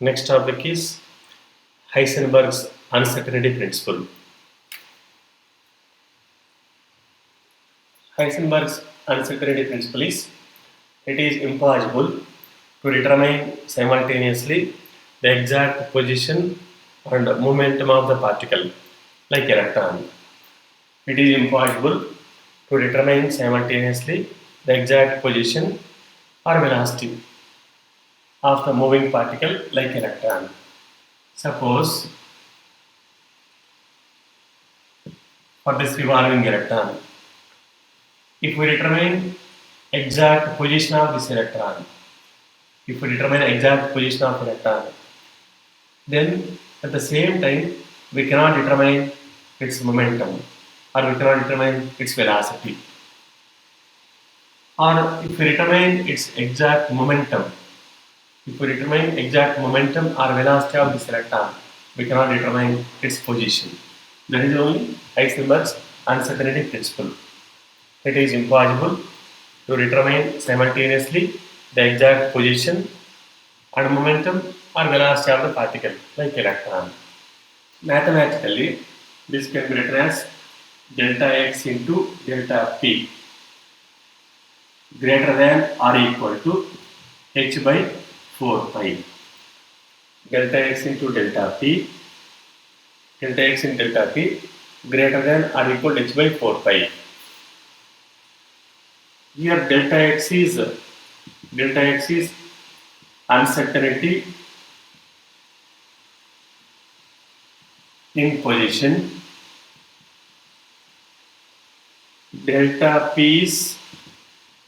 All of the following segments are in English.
Next topic is Heisenberg's uncertainty principle. Heisenberg's uncertainty principle is it is impossible to determine simultaneously the exact position and momentum of the particle like electron. It is impossible to determine simultaneously the exact position or velocity of the moving particle like electron. Suppose for this revolving electron, if we determine exact position of this electron, then at the same time we cannot determine its momentum or we cannot determine its velocity. Or if we determine its exact momentum, or velocity of this electron, we cannot determine its position. That is only Heisenberg's uncertainty principle. It is impossible to determine simultaneously the exact position and momentum or velocity of the particle like electron. Mathematically, this can be written as delta x into delta p greater than or equal to h by 4 pi. Delta x into delta p greater than or equal to h by 4 pi. Here delta x is uncertainty in position. Delta p is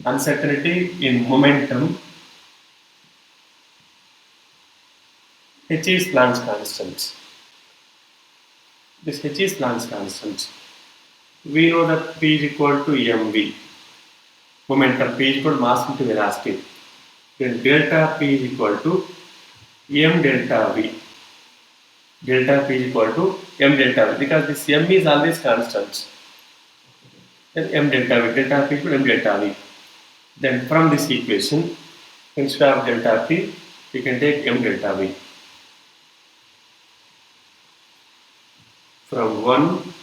uncertainty in momentum. H is Planck's constant. This H is Planck's constant. We know that P is equal to mv. Momentum P is equal to mass into velocity. Then delta P is equal to m delta v. Delta P is equal to m delta v because this m is always constant. Then m delta v. Delta P is equal to m delta v. Then from this equation, instead of delta P, we can take m delta v. From 1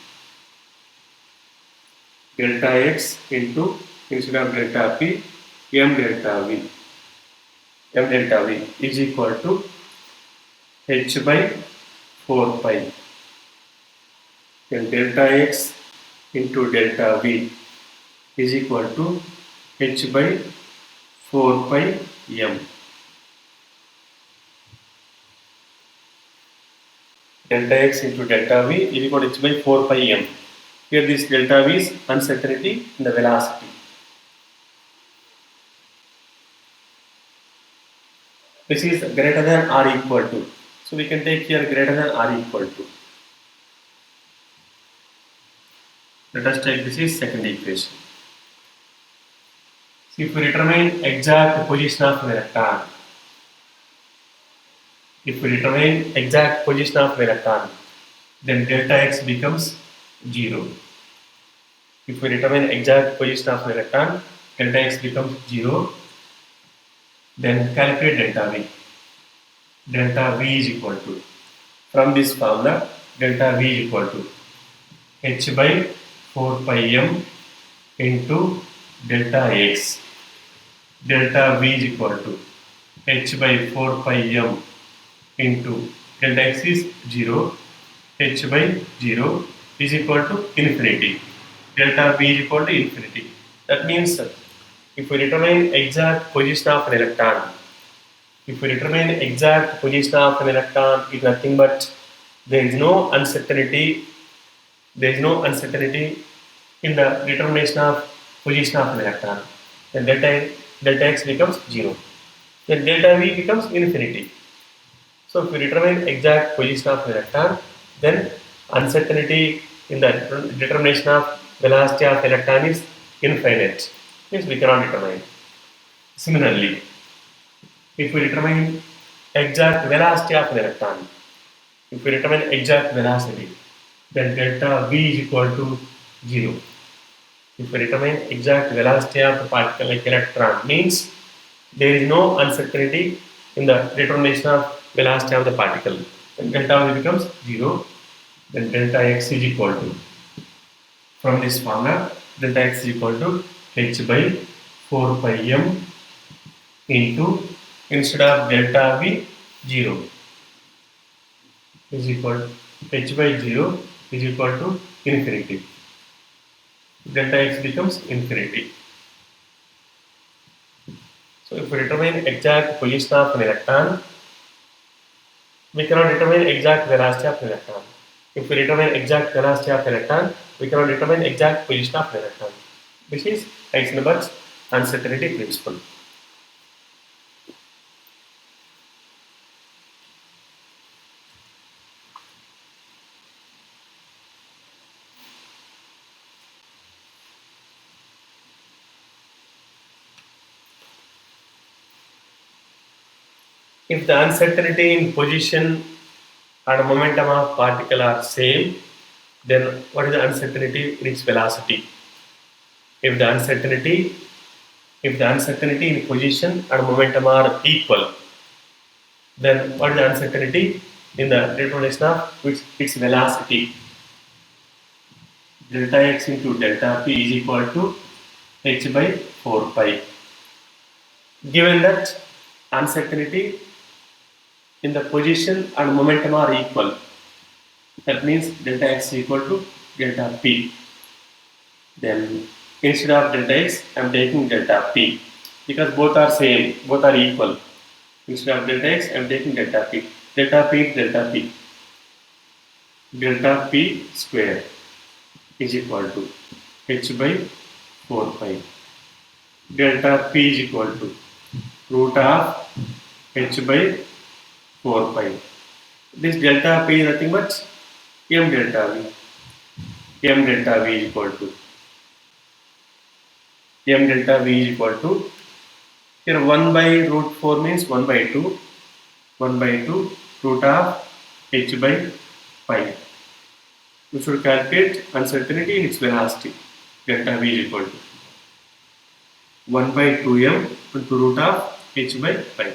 delta x into instead of delta p m delta v is equal to h by 4 pi. Then delta x into delta v is equal to h by 4 pi m. Delta x into delta v is equal to h by 4 pi m. Here this delta v is uncertainty in the velocity. This is greater than or equal to. So we can take here greater than or equal to. Let us take this is second equation. So if we determine exact position of an electron, then delta x becomes 0. If we determine exact position of an electron, delta x becomes 0. Then calculate delta v. Delta v is equal to, from this formula, delta v is equal to h by 4 pi m into delta x. Delta v is equal to h by 4 pi m into delta x is 0, h by 0 is equal to infinity. Delta v is equal to infinity. That means if we determine exact position of an electron, is nothing but there is no uncertainty in the determination of position of an electron. Then delta x becomes 0. Then delta v becomes infinity. So if we determine exact position of an electron, then uncertainty in the determination of velocity of electron is infinite. Means we cannot determine. Similarly, if we determine exact velocity of an electron, then delta v is equal to 0. If we determine exact velocity of the particle like electron, means there is no uncertainty in the determination of velocity of the particle. Then delta V becomes 0. Then delta x is equal to, from this formula, delta x is equal to h by 4 pi m into, instead of delta V, 0 is equal to h by 0 is equal to infinity. Delta x becomes infinity. So if we determine exact position of an electron, we cannot determine exact velocity of an electron. If we determine exact velocity of an electron, we cannot determine exact position of an electron. This is Heisenberg's uncertainty principle. If the uncertainty in position and momentum of particle are same, then what is the uncertainty in its velocity? If the uncertainty in position and momentum are equal, then what is the uncertainty in the determination of its velocity? Delta x into delta p is equal to h by 4 pi. Given that uncertainty in the position and momentum are equal, that means delta x is equal to delta p. Then instead of delta x, I am taking delta p because both are same, both are equal. Instead of delta x, I am taking delta p. Delta p is delta p. Delta p square is equal to h by 4 pi. Delta p is equal to root of h by 4 pi. This delta p is nothing but m delta v. M delta v is equal to m delta v is equal to, here 1 by root 4 means 1 by 2 root of h by pi. We should calculate uncertainty in its velocity. Delta v is equal to 1 by 2m into root of h by pi.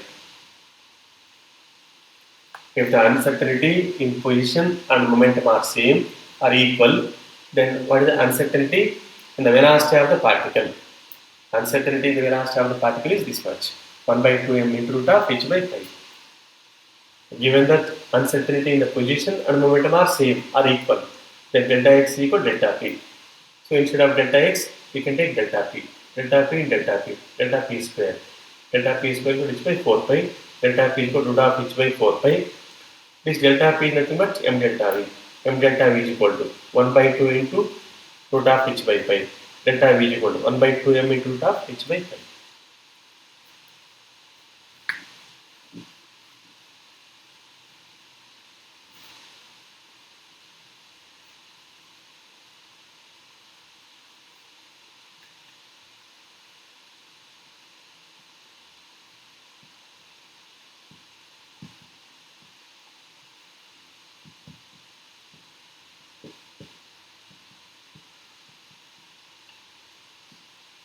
If the uncertainty in position and momentum are same or equal, then what is the uncertainty in the velocity of the particle? Uncertainty in the velocity of the particle is this much, 1 by 2m into root of h by pi. Given that uncertainty in the position and momentum are same or equal, then delta x is equal to delta p. So instead of delta x, we can take delta p. Delta p square. Delta p square equal to h by 4 pi. Delta p equal to root of h by 4 pi. This delta p is nothing but m delta v. M delta v is equal to 1 by 2 into root of h by pi. Delta v is equal to 1 by 2m into root of h by pi.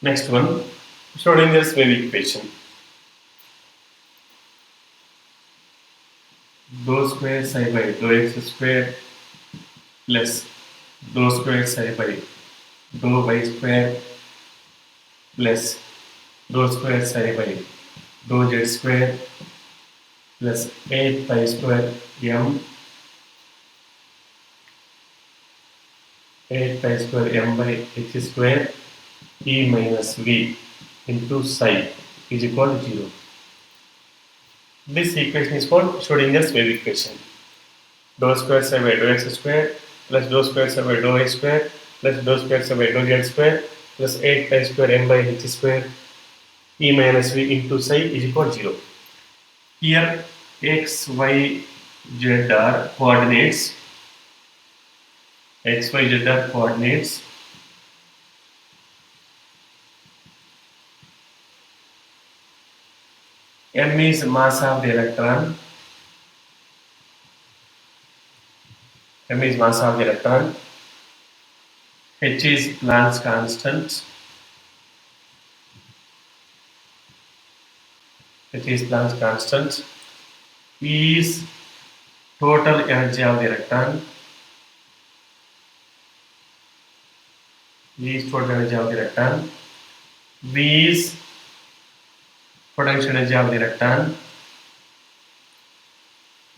Next one, Schrodinger's wave equation. Dou square psi by dou x square plus dou square psi by dou y square plus dou square psi by dou z square plus 8 pi square m 8 pi square m by h square e minus v into psi is equal to 0. This equation is called Schrodinger's wave equation. Dou square psi by dou x square plus dou square psi by dou y square plus dou square psi by dou z square plus 8 pi square m by h square e minus v into psi is equal to 0. Here x, y, z are coordinates. X, y, z are coordinates. M is mass of the electron. M is mass of the electron. H is Planck's constant. H is Planck's constant. is total energy of the electron. V is total energy of the electron. V is potential energy of the electron.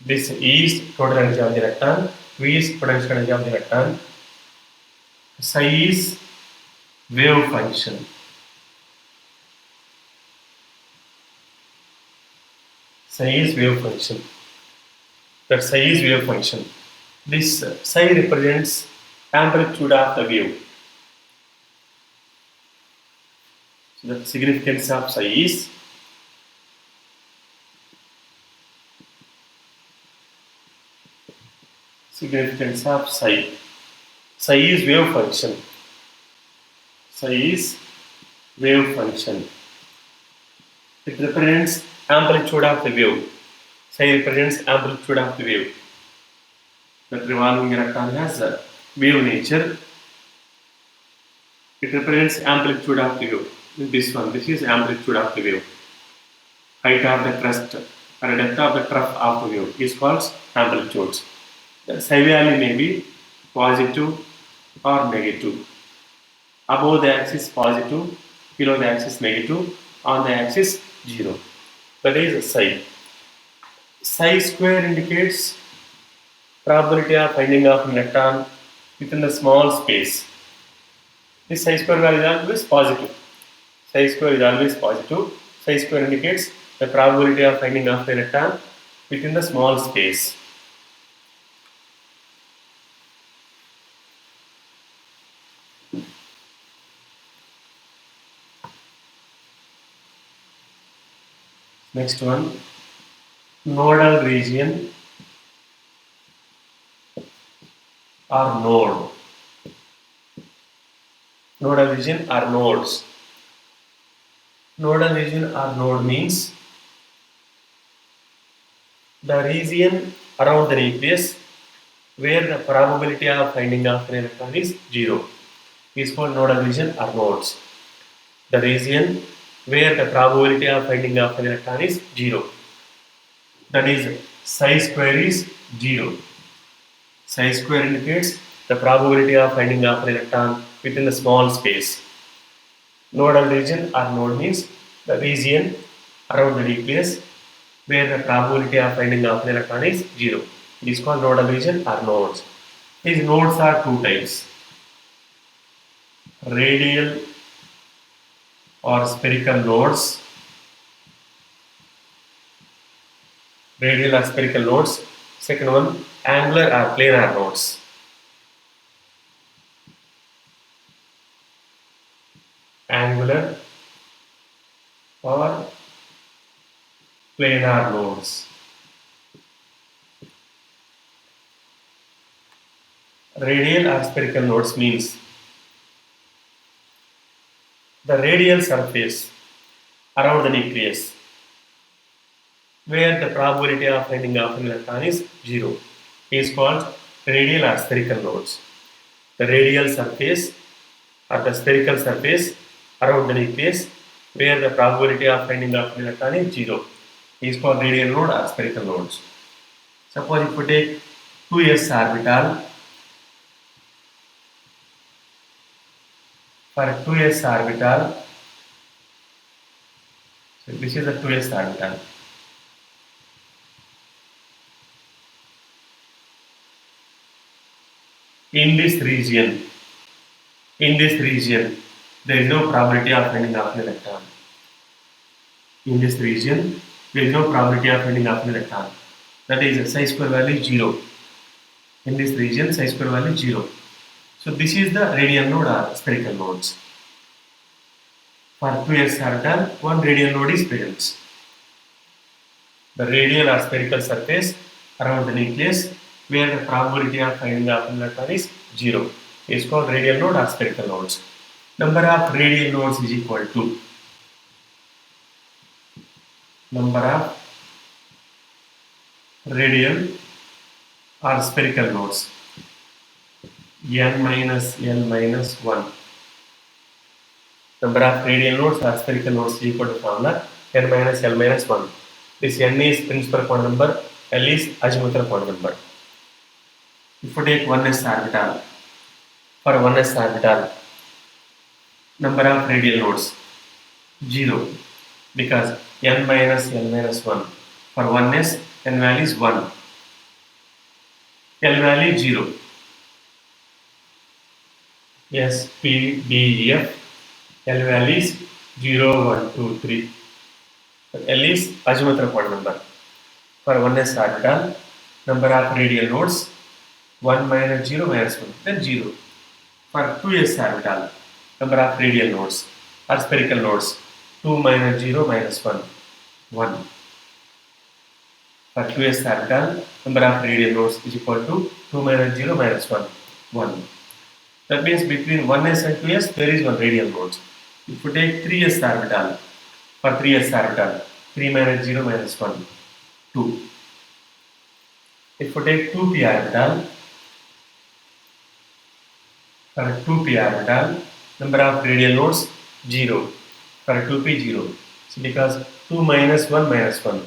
This is total energy of the electron. V is potential energy of the electron. Psi is wave function. Psi is wave function. That psi is wave function. This psi represents amplitude of the wave. So the significance of psi is significance of psi. Psi is wave function. Psi is wave function. It represents amplitude of the wave. Psi represents amplitude of the wave. The revolving electron has a wave nature. It represents amplitude of the wave. This one, this is amplitude of the wave. Height of the crest or depth of the trough of the wave is called amplitudes. The psi value may be positive or negative. Above the axis positive, below the axis negative, on the axis 0. That is psi. Psi square indicates probability of finding of an electron within the small space. This psi square value is always positive. Psi square is always positive. Psi square indicates the probability of finding of the electron within the small space. Next one, nodal region or node. Nodal region or nodes. Nodal region or node means the region around the nucleus where the probability of finding of an electron is 0 is called nodal region or nodes. The region where the probability of finding of an electron is 0. That is, psi square is 0. Psi square indicates the probability of finding of an electron within the small space. Nodal region or node means the region around the nucleus where the probability of finding of an electron is 0. It is called nodal region or nodes. These nodes are two types: radial or spherical nodes. Radial or spherical nodes. Second one, angular or planar nodes. Angular or planar nodes. Radial or spherical nodes means the radial surface around the nucleus where the probability of finding of an electron is 0 is called radial or spherical nodes. The radial surface or the spherical surface around the nucleus where the probability of finding of an electron is 0 is called radial node or spherical nodes. Suppose if we take 2s orbital, for 2s orbital, so this is the 2s orbital. In this region, there is no probability of finding of an electron. In this region, there is no probability of finding of an electron. That is, psi square value is 0. In this region, psi square value is 0. So this is the radial node or spherical nodes. For 2s orbital, one radial node is present. The radial or spherical surface around the nucleus where the probability of finding of an electron is 0 is called radial node or spherical nodes. Number of radial nodes is equal to number of radial or spherical nodes n minus l minus 1. Number of radial nodes or spherical nodes is equal to formula n minus l minus 1. This n is principal quantum number, L is azimuthal quantum number. If we take 1s orbital, for 1s orbital, number of radial nodes 0, because n minus l minus 1. For 1s, n value is 1, l value 0. S, P, D, E, F, L value is 0, 1, 2, 3. L is azimuthal quantum number. For 1s orbital, number of radial nodes 1 minus 0 minus 1, then 0. For 2s orbital, number of radial nodes or spherical nodes 2 minus 0 minus 1, 1. For 2s orbital, number of radial nodes is equal to 2 minus 0 minus 1, 1. That means between 1s and 2s there is one radial node. If we take 3s orbital, for 3s orbital, 3 minus 0 minus 1, 2. If we take 2p orbital, for 2p orbital, number of radial nodes 0. For 2p 0. So because 2 minus 1 minus 1.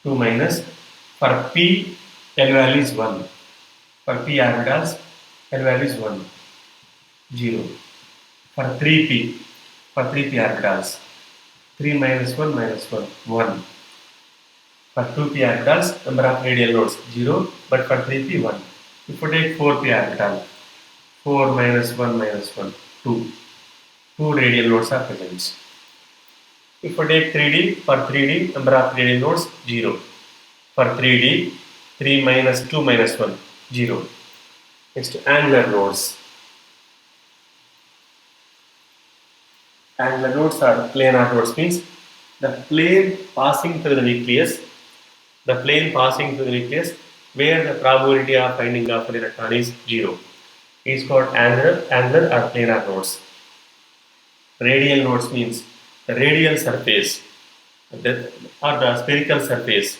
2 minus, for p, L value is 1. For p orbitals, L value is 1. 0. For 3p, for 3p orbitals, 3 minus 1 minus 1, 1. For 2p orbitals, number of radial nodes 0, but for 3p 1. If we take 4p orbital, 4 minus 1 minus 1, 2. 2 radial nodes are present. If we take 3D, for 3D, number of radial nodes 0. For 3D, 3 minus 2 minus 1, 0. Next, angular nodes. Angular nodes are planar nodes, means the plane passing through the nucleus, where the probability of finding of an electron is 0, is called angular or planar nodes. Radial nodes means the radial surface or the spherical surface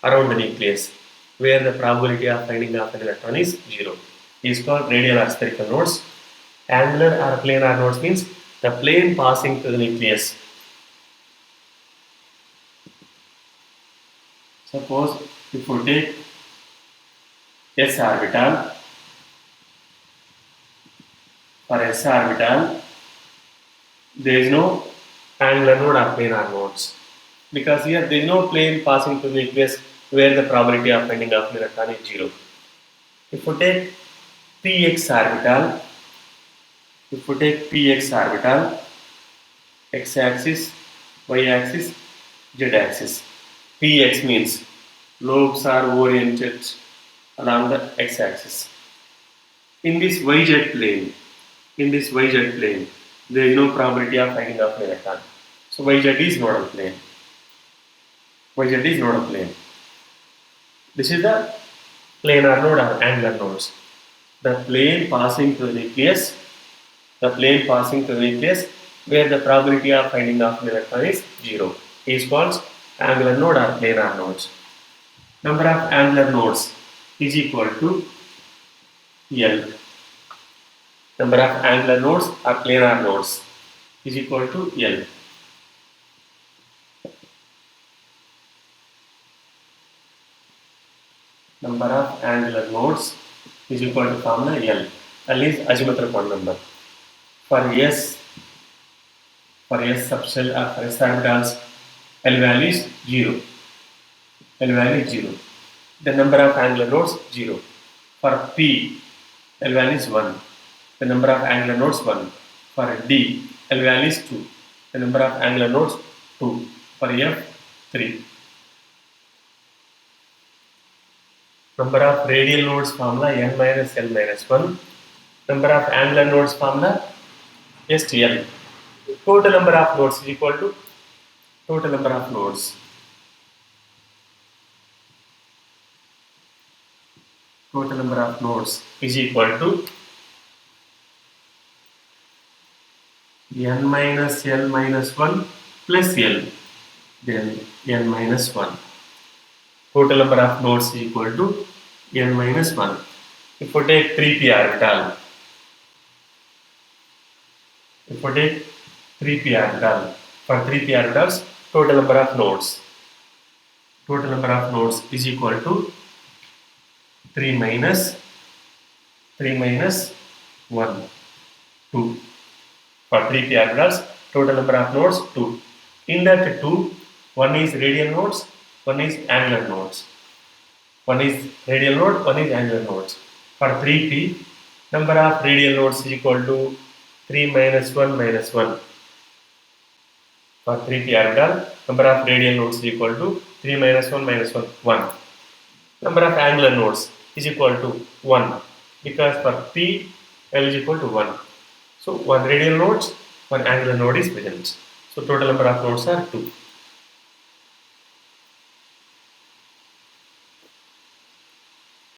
around the nucleus, where the probability of finding of an electron is 0, is called radial or spherical nodes. Angular or planar nodes means the plane passing through the nucleus. Suppose if we take s orbital, for s orbital, there is no angular node or planar nodes, because here there is no plane passing through the nucleus where the probability of finding of an electron is 0. If we take px orbital, x-axis, y-axis, z-axis. Px means lobes are oriented along the x-axis. In this yz plane, there is no probability of finding of an electron. So yz is nodal plane. This is the planar node or angular nodes. The plane passing through the nucleus, where the probability of finding of an electron is 0, is called angular node or planar nodes. Number of angular nodes is equal to L. Number of angular nodes or planar nodes is equal to L. Number of angular nodes is equal to formula L. L is azimuthal quantum number. For S subshell or for S orbitals, L value is 0. The number of angular nodes 0. For P, L value is 1. The number of angular nodes 1. For D, L value is 2. The number of angular nodes 2. For F, 3. Number of radial nodes formula n minus l minus 1. Number of angular nodes formula STL. Total number of nodes is equal to total number of nodes. Total number of nodes is equal to n minus l minus 1 plus l, then n minus 1. Total number of nodes is equal to n minus 1. If we take 3p orbital, for 3p orbitals, total number of nodes total number of nodes is equal to 3 minus 1, 2. For 3 p orbitals, total number of nodes 2. In that 2, one is radial nodes, one is angular nodes. One is radial node, one is angular nodes. For 3p, number of radial nodes is equal to 3 minus 1 minus 1. For 3p orbital, number of radial nodes is equal to 3 minus 1 minus 1, 1. Number of angular nodes is equal to 1, because for p, L is equal to 1. So, one radial node, one angular node is present. So, total number of nodes are 2.